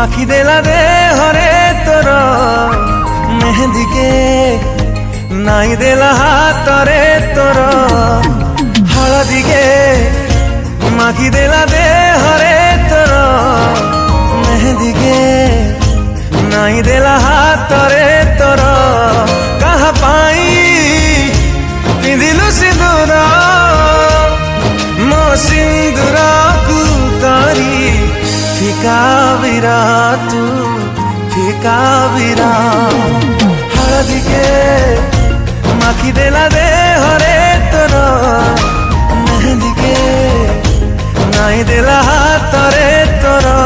ମାଖିଦେଲା ଦେହରେ ତୋର ମେହେନ୍ଦିକେ ନାଇ ଦେଲା ହାତରେ ତୋର ହଳଦୀକେ ମାଖିଦେଲା ଦେହରେ ତୋର ମେହେନ୍ଦିକେ ନାଇ ଦେଲା ହାତରେ ତୋର କାହା ପାଇଁ ପିନ୍ଧିଲୁ ସିନ୍ଦୁର ମୋ ସିନ୍ଦୁରକୁ କରି ଫିକା ବିରା ତୁ ଫିକା ବିରା ହଳଦୀକେ ମାଖିଦେଲା ଦେହରେ ତୋର ମେହେନ୍ଦିକେ ନାଇ ଦେଲା ହାତରେ ତୋର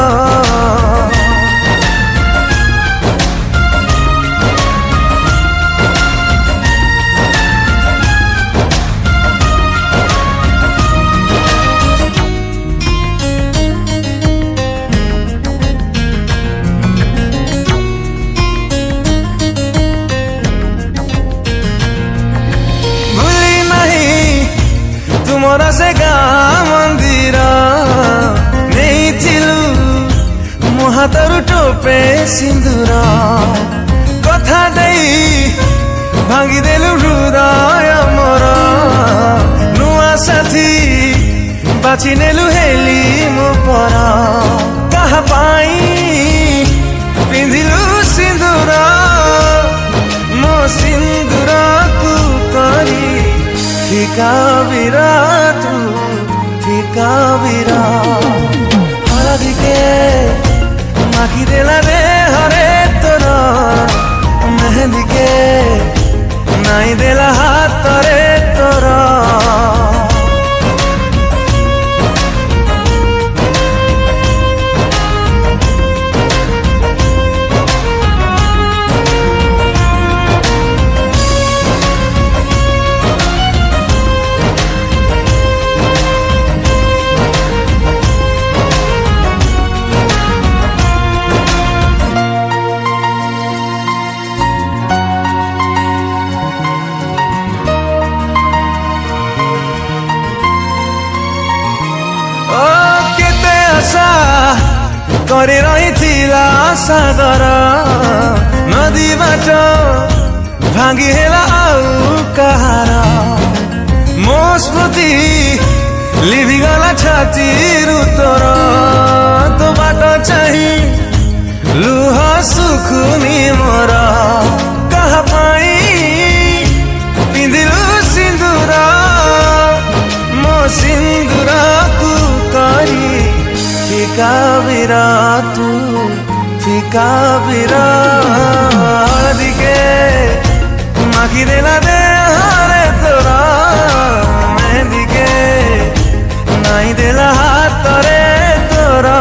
ତୁମର ସେ ଗାଁ ମନ୍ଦିର ନେଇଥିଲୁ ମୋ ହାତରୁ ଟୋପେ ସିନ୍ଦୁର କଥା ଦେଇ ଭାଙ୍ଗିଦେଲୁ ହୃଦୟ ମୋର ନୂଆ ସାଥୀ ବାଛି ନେଲୁ ହେଲି ମୋ ପର କାହା ପାଇଁ ପିନ୍ଧିଲୁ ସିନ୍ଦୁର ମୋ ସିନ୍ଦୁରକୁ କରି ଫିକା ବିରା ତୁ ଫିକା ବିରା ହଳଦୀକେ ମାଖିଦେଲା ଦେହରେ ତୋର ମେହେନ୍ଦିକେ ନାଇ ଦେଲା ହାତରେ ତୋର କରି ରହିଥିଲା ସାଗର ନଦୀ ବାଟ ଭାଙ୍ଗି ହେଲା ଆଉ କାହାର ମୋ ସ୍ମୃତି ଲିଭିଗଲା ଛାତିରୁ ତୋର ତୋ ବାଟ ଚାହିଁ ଲୁହ ଶୁଖୁନି ମୋର କାହା ପାଇଁ ପିନ୍ଧିଲୁ ସିନ୍ଦୁର ମୋ ସିନ୍ଦୁରକୁ କରି ଫିକା ବିରା ତୁ ଫିକା ବିରା ହଳଦୀକେ ମାଖିଦେଲା ଦେହରେ ତୋର ମେହେନ୍ଦିକେ ନାଇ ଦେଲା ହାତରେ ତୋର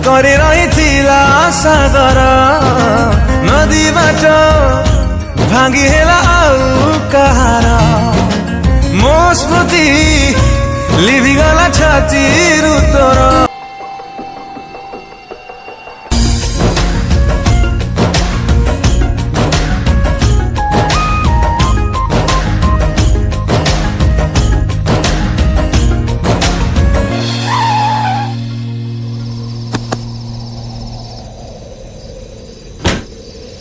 କରି ରହିଥିଲା ସାଗର ନଦୀ ବାଟ ଭାଙ୍ଗି ହେଲା ଆଉ କାହାର ମୋ ସ୍ମୃତି ଲିଭିଗଲା ଛାତିରୁ ତୋର